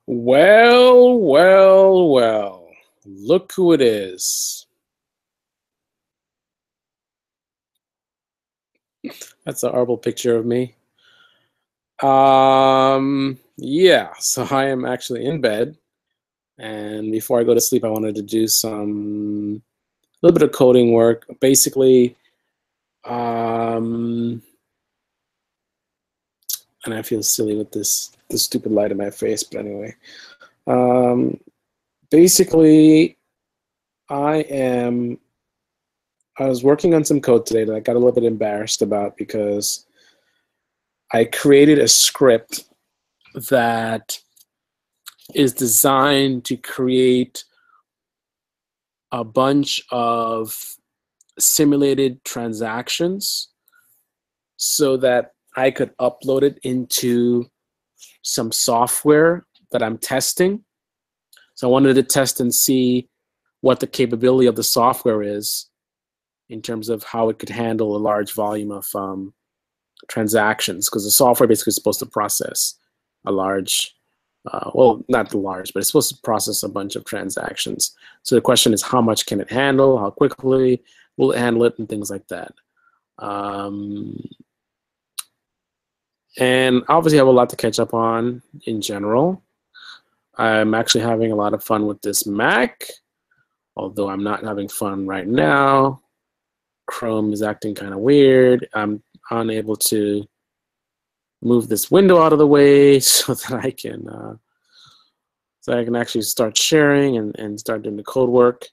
Well, well, well. Look who it is. That's a horrible picture of me. Yeah, so I am actually in bed, and before I go to sleep, I wanted to do some a little bit of coding work. Basically, and I feel silly with this stupid light in my face, but anyway. Um, basically, I am I was working on some code today that I got a little bit embarrassed about because I created a script that is designed to create a bunch of simulated transactions so that I could upload it into some software that I'm testing. So I wanted to test and see what the capability of the software is in terms of how it could handle a large volume of transactions, because the software basically is supposed to process a large, well, not the large, but it's supposed to process a bunch of transactions. So the question is, how much can it handle? How quickly will it handle it, and things like that. And obviously, I have a lot to catch up on in general. I'm actually having a lot of fun with this Mac, although I'm not having fun right now. Chrome is acting kind of weird. I'm unable to move this window out of the way so that I can actually start sharing and start doing the code work.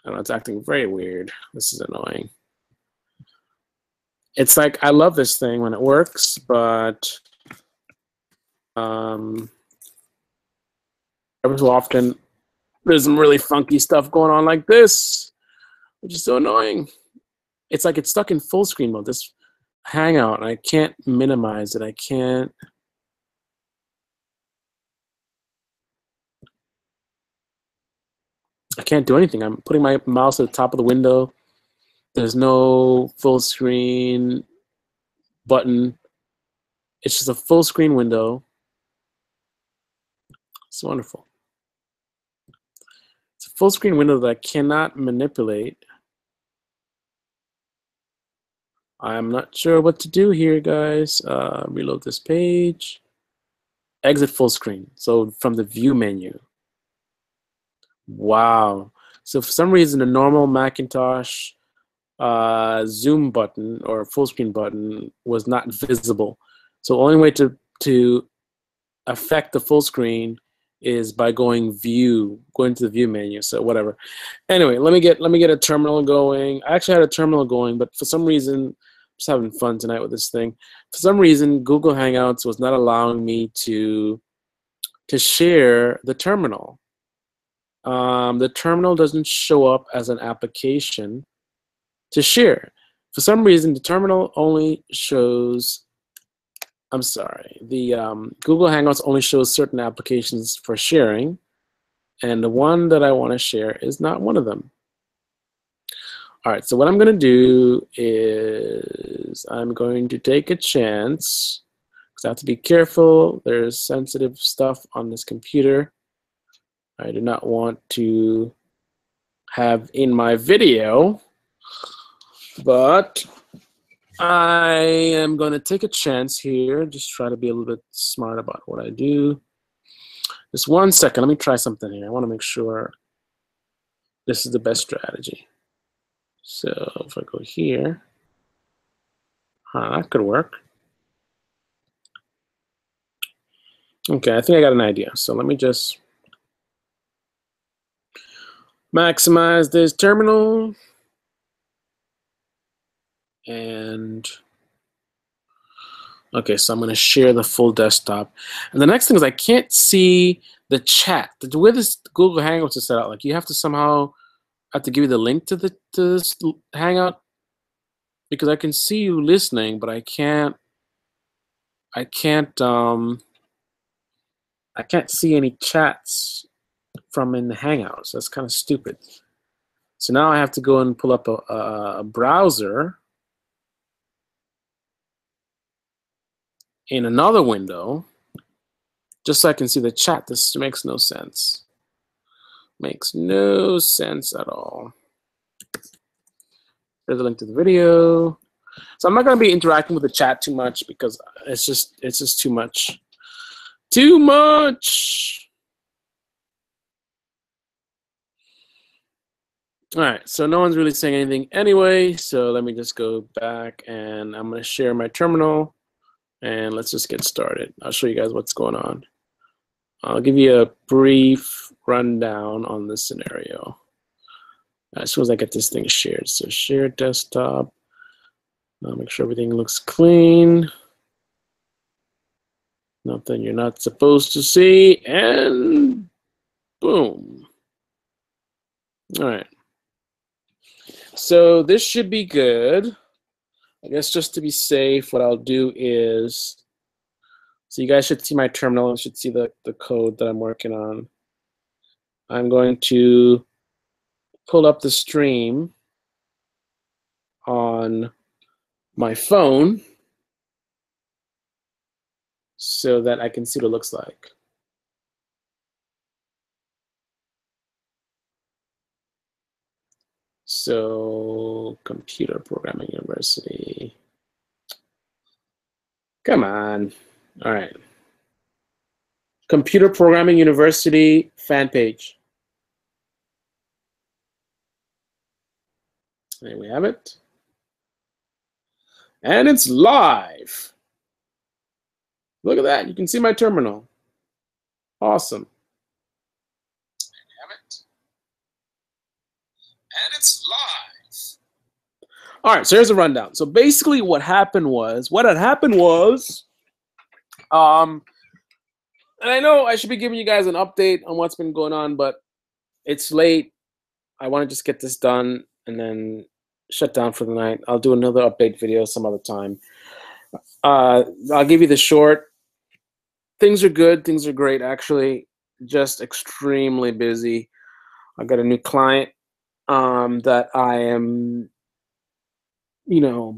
I don't know, it's acting very weird. This is annoying. It's like I love this thing when it works, but every so often there's some really funky stuff going on like this, which is so annoying. It's like it's stuck in full screen mode, this Hangout, and I can't minimize it. I can't do anything. I'm putting my mouse at the top of the window. There's no full screen button. It's just a full screen window. It's wonderful. It's a full screen window that I cannot manipulate. I'm not sure what to do here, guys. Reload this page. Exit full screen. So from the view menu. Wow. So for some reason, the normal Macintosh zoom button or full screen button was not visible. So the only way to affect the full screen is by going to the view menu. So whatever. Anyway, let me get a terminal going. I actually had a terminal going, but for some reason, I'm just having fun tonight with this thing. For some reason, Google Hangouts was not allowing me to share the terminal. The terminal doesn't show up as an application to share. For some reason, the terminal only shows, I'm sorry, the Google Hangouts only shows certain applications for sharing, and the one that I want to share is not one of them. All right, so what I'm going to do is I'm going to take a chance, because I have to be careful. There's sensitive stuff on this computer. I do not want to have in my video, but I am going to take a chance here, just try to be a little bit smart about what I do. Just 1 second, let me try something here. I want to make sure this is the best strategy. So if I go here, that could work. Okay, I think I got an idea. So let me just maximize this terminal. And okay, so I'm going to share the full desktop. And the next thing is I can't see the chat. The way this Google Hangouts is set out, like you have to somehow have to give you the link to this Hangout, because I can see you listening, but I can't see any chats from in the Hangouts. That's kind of stupid. So now I have to go and pull up a browser in another window just so I can see the chat. This makes no sense. Makes no sense at all. There's a link to the video. So I'm not going to be interacting with the chat too much because it's just too much. Too much. All right, so no one's really saying anything anyway, so let me just go back and I'm going to share my terminal and let's just get started. I'll show you guys what's going on. I'll give you a brief rundown on this scenario as soon as I get this thing shared. So share desktop. I'll make sure everything looks clean. Nothing you're not supposed to see, and boom. All right. So this should be good. I guess just to be safe, what I'll do is, so you guys should see my terminal and should see the code that I'm working on. I'm going to pull up the stream on my phone so that I can see what it looks like. So Computer Programming University. Come on. All right. Computer Programming University fan page. There we have it. And it's live. Look at that. You can see my terminal. Awesome. There we have it. And it's live. All right, so here's a rundown. So basically what had happened was, and I know I should be giving you guys an update on what's been going on, but it's late. I want to just get this done and then shut down for the night. I'll do another update video some other time. I'll give you the short. Things are good. Things are great, actually. Just extremely busy. I got a new client that I am,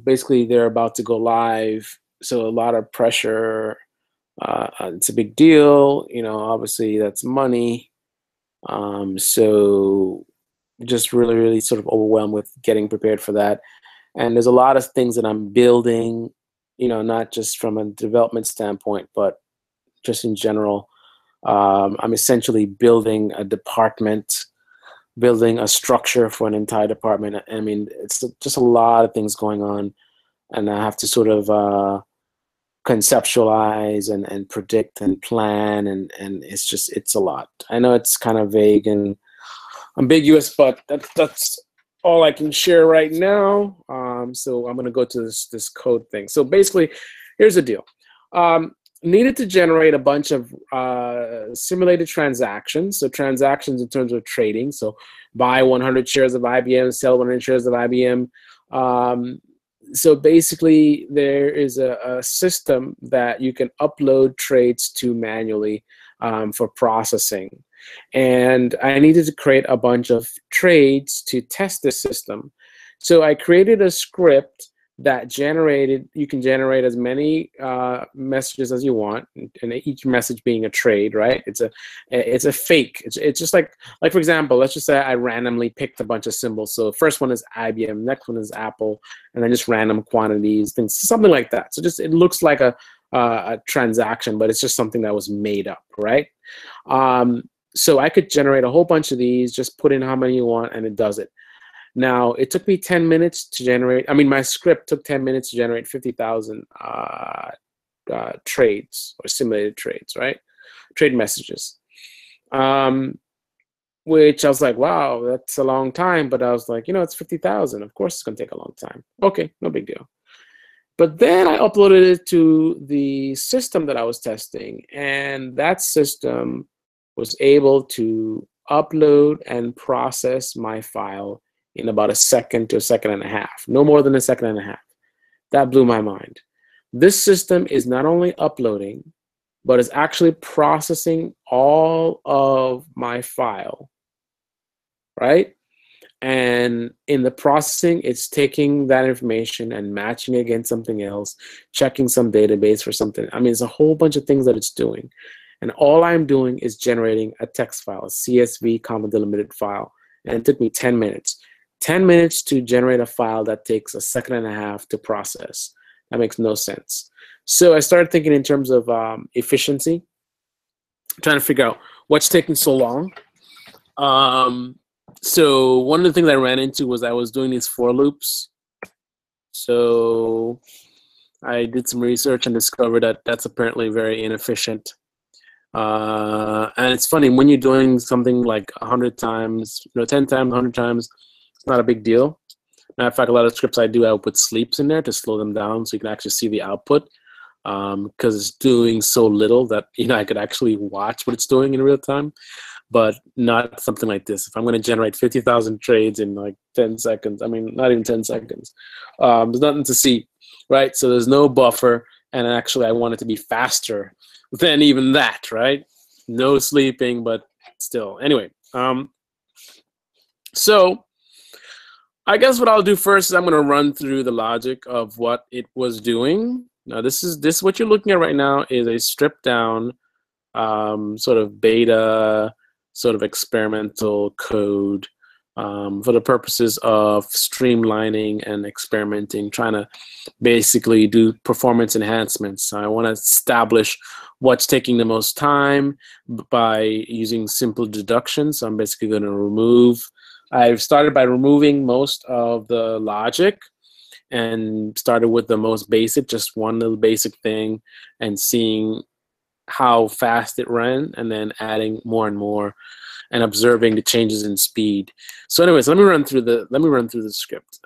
basically they're about to go live. So a lot of pressure. It's a big deal. Obviously that's money. So just really, really sort of overwhelmed with getting prepared for that. And there's a lot of things that I'm building, not just from a development standpoint, but just in general. I'm essentially building a department, building a structure for an entire department. I mean, it's just a lot of things going on, and I have to sort of conceptualize and predict and plan, and it's a lot. I know it's kind of vague and ambiguous, but that's all I can share right now. So I'm going to go to this code thing. So basically, here's the deal. Needed to generate a bunch of simulated transactions. So transactions in terms of trading. So buy 100 shares of IBM, sell 100 shares of IBM. So basically, there is a system that you can upload trades to manually for processing. And I needed to create a bunch of trades to test this system. So I created a script that you can generate as many messages as you want, and each message being a trade, right? It's a fake. It's just like for example, let's just say I randomly picked a bunch of symbols. So first one is IBM, next one is Apple, and then just random quantities, things, something like that. So just it looks like a transaction, but it's just something that was made up, right? So I could generate a whole bunch of these, just put in how many you want, and it does it. Now, it took me 10 minutes to generate, my script took 10 minutes to generate 50,000 trades or simulated trades, right? Trade messages. Which I was like, wow, that's a long time. But I was like, it's 50,000. Of course, it's going to take a long time. Okay, no big deal. But then I uploaded it to the system that I was testing, and that system was able to upload and process my file in about a second to a second and a half, no more than a second and a half. That blew my mind. This system is not only uploading, but is actually processing all of my file, right? And in the processing, it's taking that information and matching it against something else, checking some database for something. I mean, it's a whole bunch of things that it's doing. And all I'm doing is generating a text file, a CSV comma delimited file. And it took me 10 minutes. 10 minutes to generate a file that takes a second and a half to process. That makes no sense. So I started thinking in terms of efficiency, trying to figure out what's taking so long. So one of the things I ran into was I was doing these for loops. So I did some research and discovered that that's apparently very inefficient. And it's funny, when you're doing something like 100 times, 10 times, 100 times, it's not a big deal. Matter of fact, a lot of scripts I do, I'll put sleeps in there to slow them down so you can actually see the output, because it's doing so little that I could actually watch what it's doing in real time, but not something like this. If I'm going to generate 50,000 trades in like 10 seconds, I mean, not even 10 seconds, there's nothing to see, right? So there's no buffer, and actually I want it to be faster than even that, right? No sleeping, but still. Anyway, so I guess what I'll do first is I'm going to run through the logic of what it was doing. Now, this what you're looking at right now is a stripped down sort of beta, sort of experimental code for the purposes of streamlining and experimenting, trying to basically do performance enhancements. I want to establish what's taking the most time by using simple deduction. So I'm basically going to remove. I've started by removing most of the logic and started with the most basic, just one little basic thing, and seeing how fast it ran, and then adding more and more and observing the changes in speed. So anyways, let me run through the script.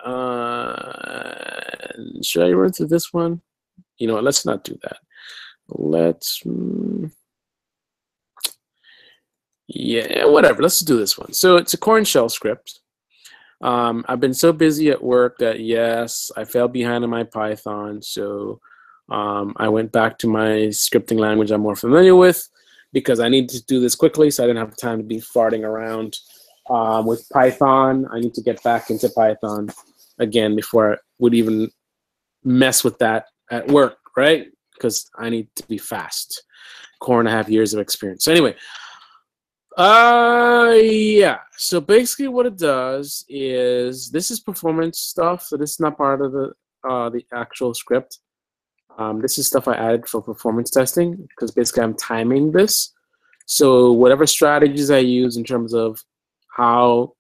Should I run through this one? You know what, let's not do that. Let's yeah, whatever. Let's do this one. So it's a Corn shell script. I've been so busy at work that yes, I fell behind on my Python. So I went back to my scripting language I'm more familiar with because I need to do this quickly. So I didn't have time to be farting around with Python. I need to get back into Python again before I would even mess with that at work, right? Because I need to be fast. 4.5 years of experience. So anyway. Yeah, so basically what it does is, this is performance stuff, so this is not part of the actual script. This is stuff I added for performance testing, because basically I'm timing this. So whatever strategies I use in terms of how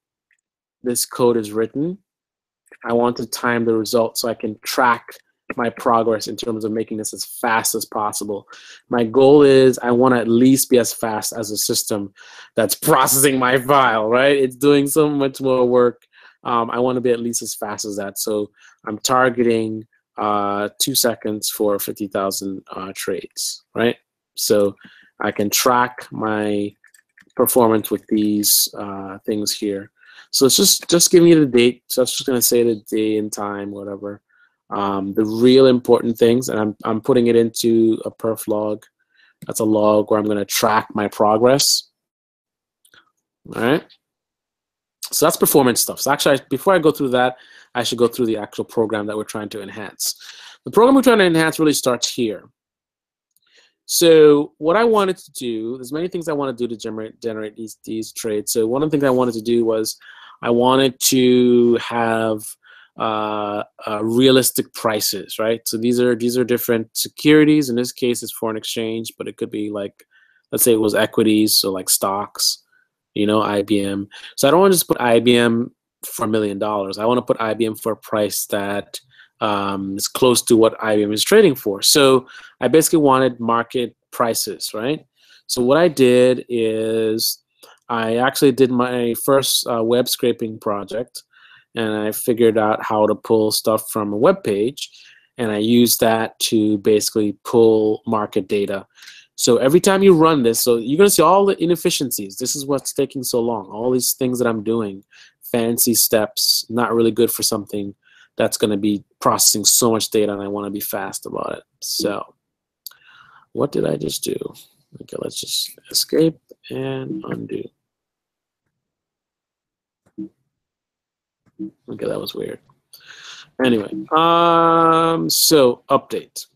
this code is written, I want to time the results so I can track my progress in terms of making this as fast as possible. My goal is I want to at least be as fast as a system that's processing my file, right? It's doing so much more work. I want to be at least as fast as that. So I'm targeting 2 seconds for 50,000 trades, right? So I can track my performance with these things here. So it's just giving you the date. So it's just going to say the day and time, whatever. The real important things, and I'm putting it into a perf log. That's a log where I'm going to track my progress. All right. So that's performance stuff. So actually, before I go through that, I should go through the actual program that we're trying to enhance. The program we're trying to enhance really starts here. So what I wanted to do, there's many things I want to do to generate these trades. So one of the things I wanted to do was I wanted to have realistic prices, right? So these are different securities. In this case, it's foreign exchange, but it could be like, let's say it was equities, so like stocks, IBM. So I don't want to just put IBM for $1 million. I want to put IBM for a price that is close to what IBM is trading for. So I basically wanted market prices, right? So what I did is I actually did my first web scraping project, and I figured out how to pull stuff from a web page, and I used that to basically pull market data. So every time you run this, so you're going to see all the inefficiencies. This is what's taking so long. All these things that I'm doing, fancy steps, not really good for something that's going to be processing so much data, and I want to be fast about it. So what did I just do? Okay, let's just escape and undo. Okay, that was weird. Anyway, so update.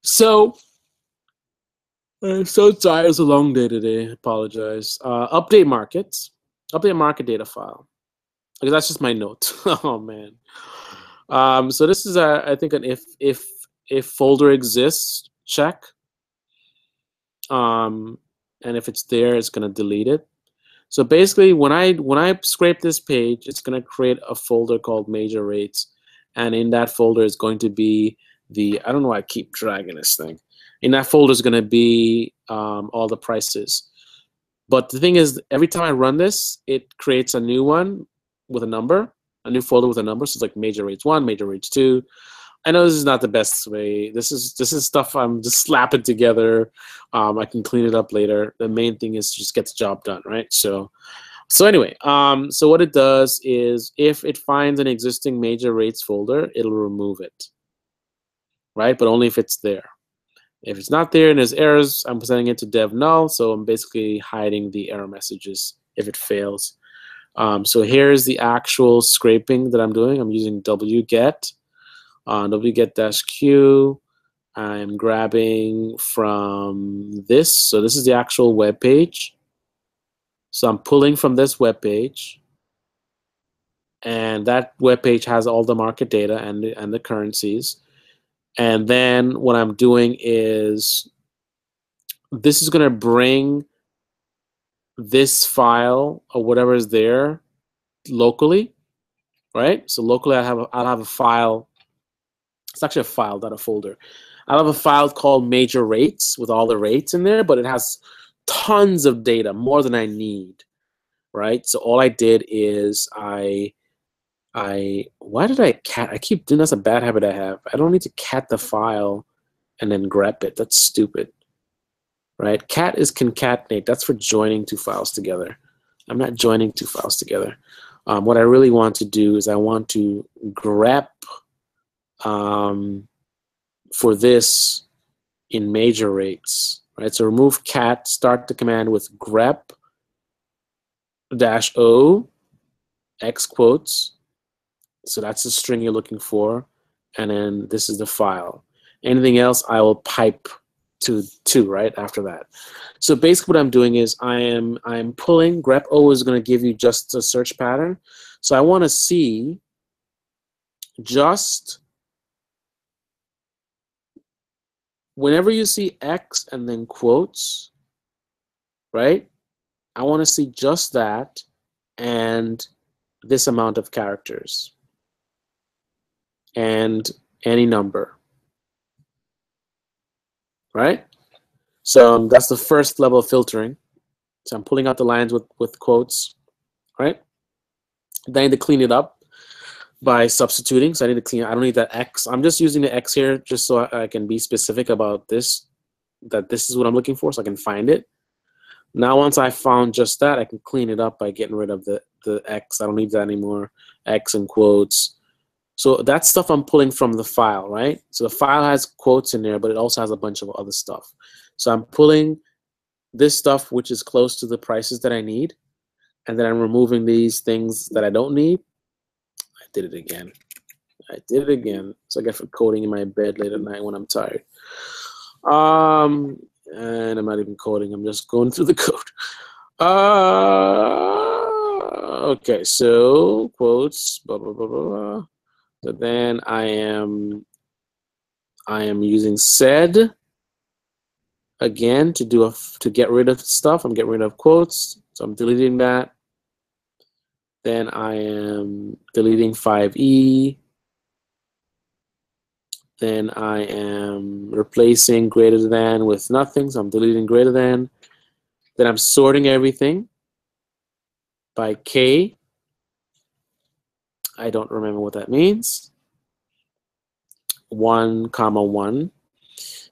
So So sorry, it's a long day today. Apologize. Update markets. Update market data file. Because that's just my note. Oh man. So this is I think an if folder exists check. And if it's there, it's gonna delete it. So basically, when I scrape this page, it's gonna create a folder called major rates, and in that folder is going to be I don't know why I keep dragging this thing. In that folder is gonna be all the prices. But the thing is, every time I run this, it creates a new one with a number, a new folder with a number. So it's like major rates 1, major rates 2. I know this is not the best way. This is stuff I'm just slapping together. I can clean it up later. The main thing is to just get the job done, right? So anyway, so what it does is if it finds an existing major rates folder, it'll remove it, right? But only if it's there. If it's not there and there's errors, I'm setting it to dev null. So I'm basically hiding the error messages if it fails. So here's the actual scraping that I'm doing. I'm using wget. wget-q. I'm grabbing from this. So this is the actual web page. So I'm pulling from this web page. And that web page has all the market data and the currencies. And then what I'm doing is this is going to bring this file or whatever is there locally, right? So locally I'll have a file. It's actually a file, not a folder. I'll have a file called major rates with all the rates in there, but it has tons of data, more than I need, right? So all I did is why did I cat? I keep doing, that's a bad habit I have. I don't need to cat the file and then grep it. That's stupid, right? Cat is concatenate. That's for joining two files together. I'm not joining two files together. What I really want to do is I want to grep for this in major rates, right? So remove cat, start the command with grep -o x quotes. So that's the string you're looking for. And then this is the file. Anything else, I will pipe to 2 right after that. So basically what I'm doing is I'm pulling, grep O is going to give you just a search pattern. So I want to see just whenever you see X and then quotes, right? I want to see just that and this amount of characters and any number, right? So that's the first level of filtering. So I'm pulling out the lines with quotes, right? Then I need to clean it up by substituting. So I need to clean, I don't need that X. I'm just using the X here just so I can be specific about this, that this is what I'm looking for so I can find it. Now once I found just that, I can clean it up by getting rid of the X. I don't need that anymore. X and quotes. So that's stuff I'm pulling from the file, right? So the file has quotes in there, but it also has a bunch of other stuff. So I'm pulling this stuff which is close to the prices that I need, and then I'm removing these things that I don't need. I did it again. I did it again. So I get for coding in my bed late at night when I'm tired. And I'm not even coding. I'm just going through the code. Okay, so quotes, blah, blah, blah, blah, blah. So then I am using sed again to get rid of stuff. I'm getting rid of quotes. So I'm deleting that. Then I am deleting 5e. Then I am replacing greater than with nothing. So I'm deleting greater than. Then I'm sorting everything by K. I don't remember what that means. 1, 1.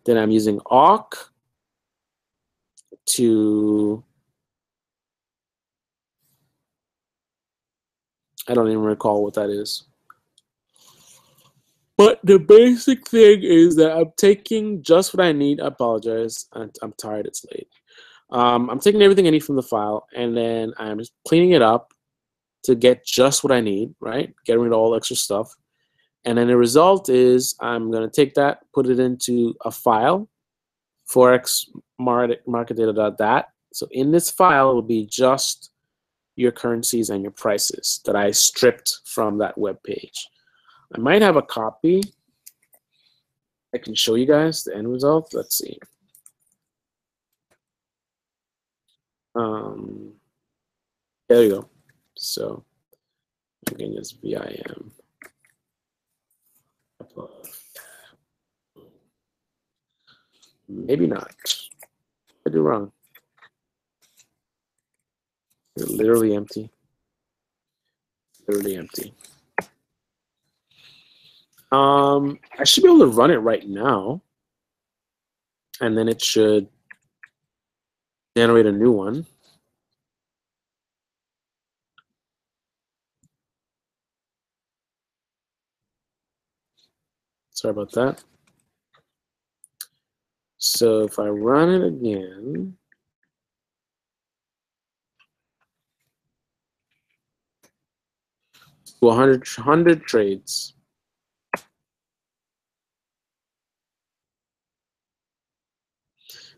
Then I'm using awk to, I don't even recall what that is. But the basic thing is that I'm taking just what I need. I apologize. I'm tired. It's late. I'm taking everything I need from the file, and then I'm just cleaning it up to get just what I need, right? Getting rid of all extra stuff. And then the result is I'm going to take that, put it into a file, forex market data.dat. So in this file will be just your currencies and your prices that I stripped from that web page. I might have a copy. I can show you guys the end result. Let's see. There you go. So again, just VIM. Maybe not. I do wrong. It's literally empty. Literally empty. I should be able to run it right now, and then it should generate a new one. Sorry about that. So if I run it again, to 100 trades.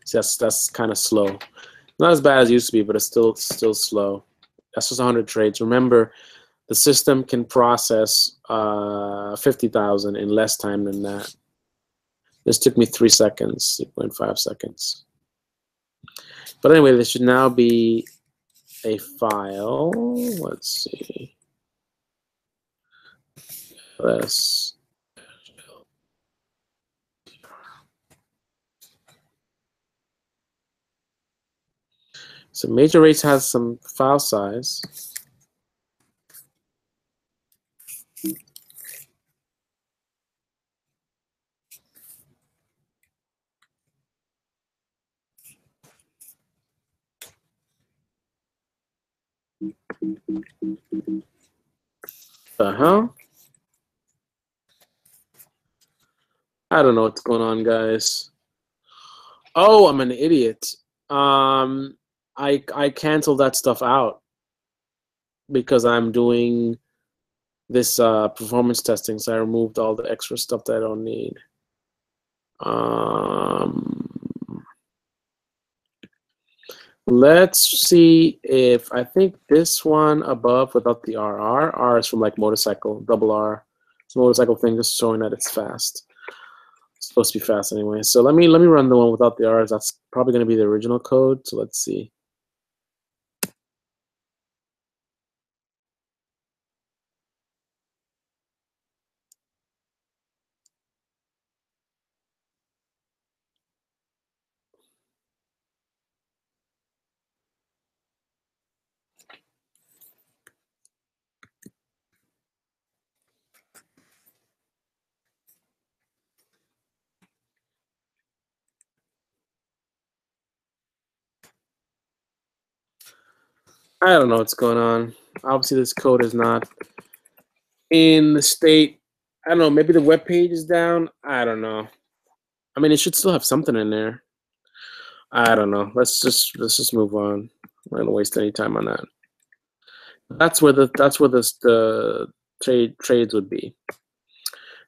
So that's kind of slow. Not as bad as it used to be, but it's still slow. That's just 100 trades. Remember, the system can process 50,000 in less time than that. This took me 3 seconds, 3.5 seconds. But anyway, this should now be a file. Let's see. So major rates has some file size. The hell? I don't know what's going on, guys. Oh, I'm an idiot. I canceled that stuff out because I'm doing this performance testing, so I removed all the extra stuff that I don't need. Let's see if I think this one above without the RR. R is from like motorcycle, double R. It's a motorcycle thing, just showing that it's fast. It's supposed to be fast anyway. So let me run the one without the R's. That's probably going to be the original code. So let's see. I don't know what's going on. Obviously, this code is not in the state. I don't know. Maybe the web page is down. I don't know. I mean, it should still have something in there. I don't know. Let's just move on. I'm not gonna waste any time on that. That's where the trades would be.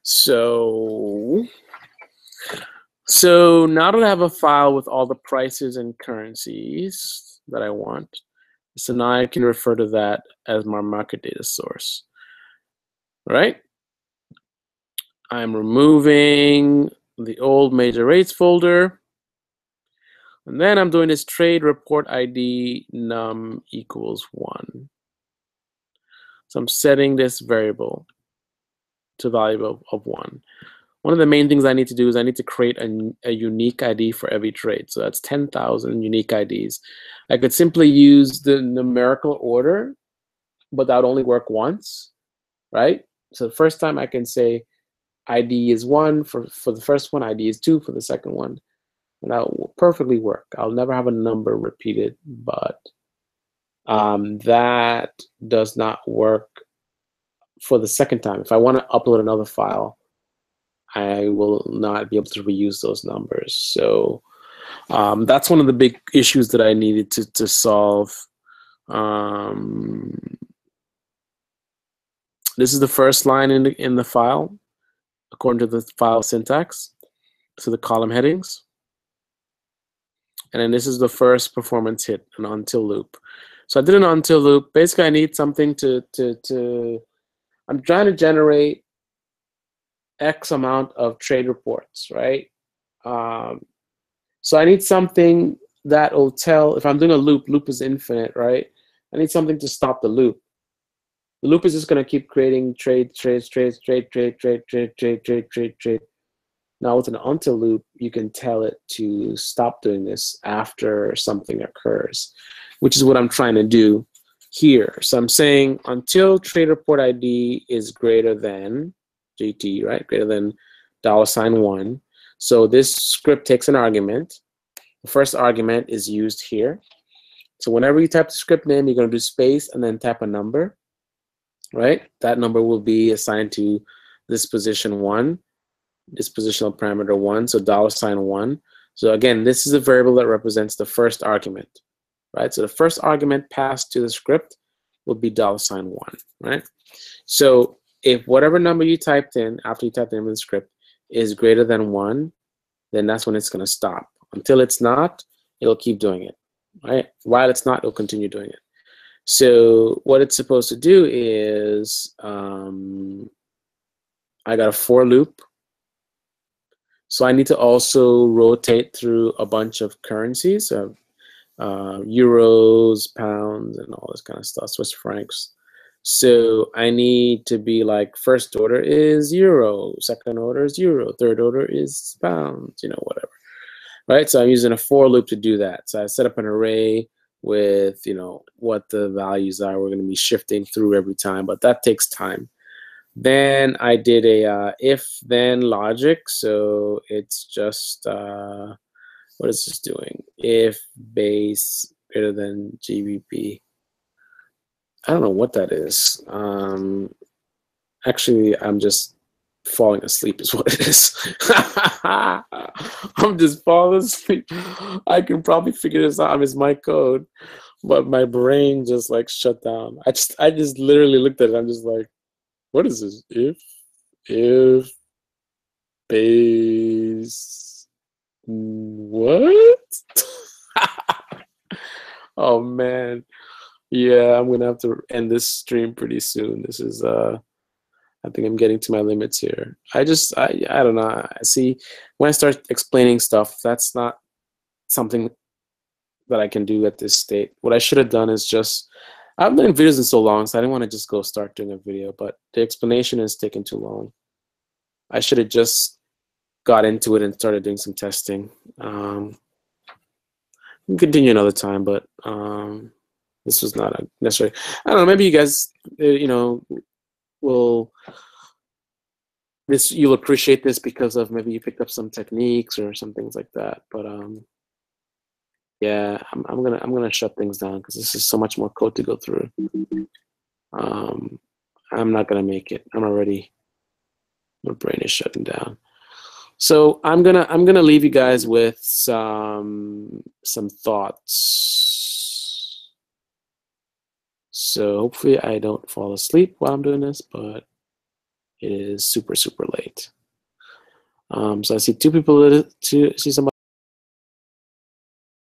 So now that I have a file with all the prices and currencies that I want, so now I can refer to that as my market data source. All right. I'm removing the old major rates folder. And then I'm doing this trade report ID num equals 1. So I'm setting this variable to value of 1. One of the main things I need to do is I need to create a unique ID for every trade. So that's 10,000 unique IDs. I could simply use the numerical order, but that would only work once, right? So the first time I can say ID is 1 for the first one, ID is 2 for the second one. And that will perfectly work. I'll never have a number repeated, but that does not work for the second time. If I want to upload another file, I will not be able to reuse those numbers. So that's one of the big issues that I needed to solve. This is the first line in the file, according to the file syntax. So the column headings. And then this is the first performance hit, an until loop. So I did an until loop. Basically, I need something I'm trying to generate X amount of trade reports, right? So I need something that will tell, if I'm doing a loop is infinite, right? I need something to stop the loop. The loop is just going to keep creating trade. Now with an until loop, you can tell it to stop doing this after something occurs, which is what I'm trying to do here. So I'm saying until trade report ID is greater than JT, right? Greater than $1. So this script takes an argument. The first argument is used here. So whenever you type the script name, you're going to do space and then type a number, right? That number will be assigned to this position 1, this positional parameter 1, so $1. So again, this is a variable that represents the first argument, right? So the first argument passed to the script will be $1, right? So if whatever number you typed in after you typed in the script is greater than 1, then that's when it's going to stop. Until it's not, it'll keep doing it, right? While it's not, it'll continue doing it. So what it's supposed to do is, I got a for loop. So I need to also rotate through a bunch of currencies, so euros, pounds, and all this kind of stuff, Swiss francs. So I need to be like, first order is euro, second order is euro, third order is pounds, whatever. Right, so I'm using a for loop to do that. So I set up an array with, what the values are. We're going to be shifting through every time, but that takes time. Then I did a if-then logic. So it's just, what is this doing? If base greater than GBP. I don't know what that is. Actually, I'm just falling asleep is what it is. I'm just falling asleep. I can probably figure this out. It's my code, but my brain just like shut down. I just literally looked at it. I'm just like, what is this? If base what? Oh man. Yeah, I'm gonna have to end this stream pretty soon. This is I think I'm getting to my limits here. I don't know. I see when I start explaining stuff, that's not something that I can do at this state. What I should have done is just, I've been doing videos in so long, so I didn't want to just go start doing a video, but the explanation is taking too long. I should have just got into it and started doing some testing. We can continue another time, but this was not necessary. I don't know, maybe you guys, you'll appreciate this because of maybe you picked up some techniques or some things like that. But yeah, I'm gonna shut things down because this is so much more code to go through. I'm not gonna make it. My brain is shutting down. So I'm gonna leave you guys with some thoughts. So hopefully I don't fall asleep while I'm doing this, but it is super, super late. So I see two people, see somebody.